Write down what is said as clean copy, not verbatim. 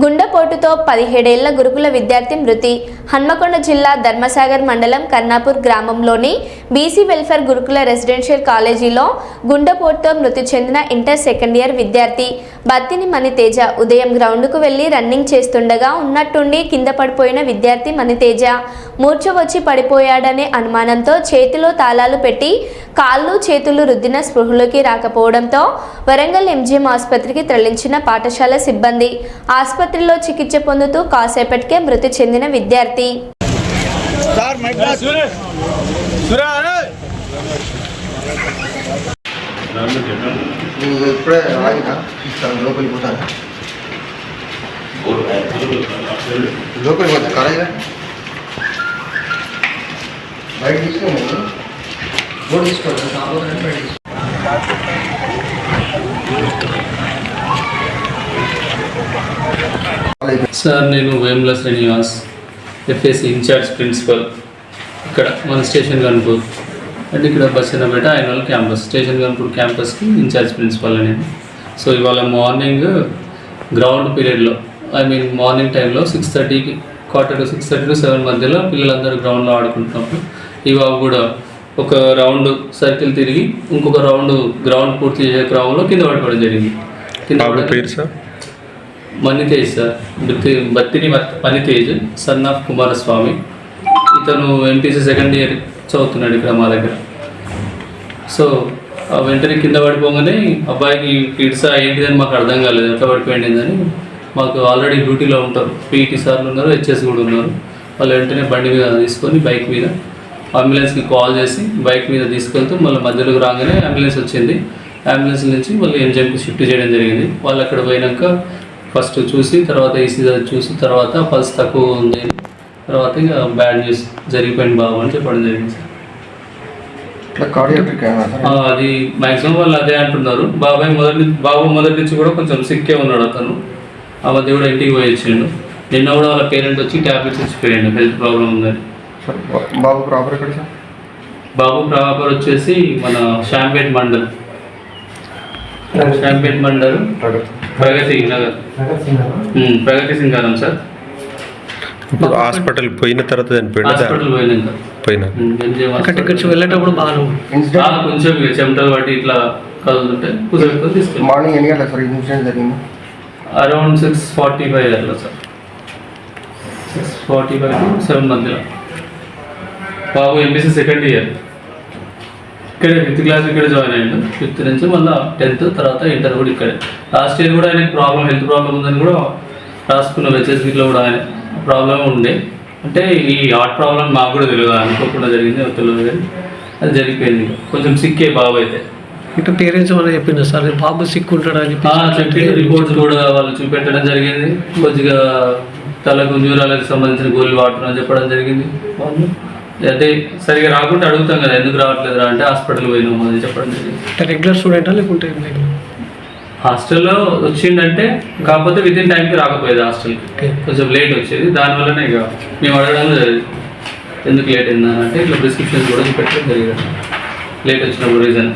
గుండెపోటుతో 17 ఏళ్ల గురుకుల విద్యార్థి మృతి. హన్మకొండ జిల్లా ధర్మసాగర్ మండలం కర్ణాపూర్ గ్రామంలోని బీసీ వెల్ఫేర్ గురుకుల రెసిడెన్షియల్ కాలేజీలో గుండెపోటుతో మృతి చెందిన ఇంటర్ సెకండ్ ఇయర్ విద్యార్థి బత్తిని మణితేజ ఉదయం గ్రౌండ్కు వెళ్లి రన్నింగ్ చేస్తుండగా ఉన్నట్టుండి కింద పడిపోయిన విద్యార్థి మణితేజ మూర్ఛ వచ్చి పడిపోయాడనే అనుమానంతో చేతిలో తాళాలు పెట్టి కాళ్ళు చేతులు రుద్దిన స్పృహలోకి రాకపోవడంతో వరంగల్ ఎంజీఎం ఆసుపత్రికి తరలించిన పాఠశాల సిబ్బంది. ఆసుపత్రిలో చికిత్స పొందుతూ కాసేపటికే మృతి చెందిన విద్యార్థి సార్, నేను Vemula Srinivas, FSC in charge principal ఇక్కడ మన స్టేషన్ గన్పూర్ అంటే ఇక్కడ బస్సన్నపేట ఐనల్ క్యాంపస్, స్టేషన్ గన్పూర్ క్యాంపస్కి ఇన్ఛార్జ్ ప్రిన్సిపల్ అనేది. సో ఇవాళ మార్నింగ్ గ్రౌండ్ పీరియడ్లో మార్నింగ్ టైంలో 6:30కి 6:45 to 7 మధ్యలో పిల్లలందరూ గ్రౌండ్లో ఆడుకుంటున్నప్పుడు ఈ బాబు కూడా ఒక రౌండ్ సర్కిల్ తిరిగి ఇంకొక గ్రౌండ్ పూర్తి చేసే క్రమంలో కింద పడిపోవడం జరిగింది. పేరు sir Manitej sir, Battini Manitej, son of Kumaraswamy. ఇతను ఎంపీసీ సెకండ్ ఇయర్ చదువుతున్నాడు ఇక్కడ మా దగ్గర. సో వెంటనే కింద పడిపోగానే అబ్బాయికి కిడ్స్ ఏంటిదని మాకు అర్థం కాలేదు, ఎట్లా పడిపోయిందని. మాకు ఆల్రెడీ డ్యూటీలో ఉంటారు, పీఈటీ సార్లు ఉన్నారు, హెచ్ఎస్ కూడా ఉన్నారు. వాళ్ళు వెంటనే బండి మీద తీసుకొని బైక్ మీద అంబులెన్స్కి కాల్ చేసి బైక్ మీద తీసుకెళ్తూ మళ్ళీ మధ్యలోకి రాగానే అంబులెన్స్ వచ్చింది. అంబులెన్స్ నుంచి మళ్ళీ ఎంజిఎంకి షిఫ్ట్ చేయడం జరిగింది. వాళ్ళు అక్కడ పోయినాక ఫస్ట్ చూసి తర్వాత ఈసీ చూసి తర్వాత పల్స్ తక్కువ ఉంది, తర్వాత ఇంకా బ్యాడ్ న్యూస్ జరిగిపోయింది బాబు అని చెప్పడం జరిగింది సార్. అది మ్యాక్సిమం వాళ్ళు అదే అంటున్నారు. బాబు మొదటి నుంచి కూడా కొంచెం సిక్కే ఉన్నాడు అతను. ఆ మధ్య కూడా ఇంటికి పోయి వచ్చిండు. నిన్న కూడా వాళ్ళ పేరెంట్ వచ్చి ట్యాబ్లెట్స్ ఇచ్చిపోయాడు, హెల్త్ ప్రాబ్లం ఉందని. బాబు ప్రాపర్ ఎక్కడ సార్? బాబు ప్రాపర్ వచ్చేసి మన షాంపేట్ మండల్ ప్రగతి నగర్, ప్రగతి సింగారం సార్. ఇప్పుడు హాస్పిటల్ పోయిన తర్వాత హాస్పిటల్ వెళ్ళేటప్పుడు కొంచెం చెమటలు బట్టి ఇట్లా కదులుతుంటే కూర్చోబెట్టుకొని తీసుకెళ్ళి మార్నింగ్ ఎన్ని గంటల సార్ ఇన్సిడెంట్ జరిగింది? అరౌండ్ 6:45 అట్లా సార్, 6:45 to 7 మధ్యలో. బాబు ఎంపీసీ సెకండ్ ఇయర్ ఇక్కడే 5th క్లాస్ ఇక్కడ జాయిన్ అయ్యాడు. 5th నుంచి మళ్ళీ 10th, తర్వాత ఇంటర్ కూడా ఇక్కడే. లాస్ట్ ఇయర్ కూడా ఆయనకి హెల్త్ ప్రాబ్లం ఉందని కూడా రాసుకున్న హెచ్ఎస్బీలో కూడా ఆయన ప్రాబ్లం ఉండే. అంటే ఈ హార్ట్ ప్రాబ్లం మాకు కూడా తెలియదు, అనుకోకుండా జరిగింది, తెలియదు కానీ అది జరిగిపోయింది. కొంచెం సిక్కే బాబు అయితే. ఇంకా పేరెంట్స్ ఏమైనా చెప్పిందా సార్ బాబు సిక్ ఉంటాడని? చెప్పి రిపోర్ట్స్ కూడా వాళ్ళు చూపెట్టడం జరిగింది. కొద్దిగా తలకు న్యూరాలకు సంబంధించిన గోళీలు వాడుతున్నారని చెప్పడం జరిగింది. వాళ్ళు అంటే సరిగా రాకుండా అడుగుతాం కదా, ఎందుకు రావట్లేదురా అంటే హాస్పిటల్ పోయినాము అని చెప్పడం జరిగింది. రెగ్యులర్ స్టూడెంటా లేకుంటే హాస్టల్లో వచ్చిందంటే, కాకపోతే వితిన్ టైంకి రాకపోయేది హాస్టల్కి, కొంచెం లేట్ వచ్చేది. దానివల్లనే ఇక మేము అడగడంలో జరిగింది ఎందుకు లేట్ అయిందా అంటే ఇట్లా ప్రిస్క్రిప్షన్స్ కూడా చూపెట్టడం జరిగింది లేట్ వచ్చినప్పుడు రీజన్.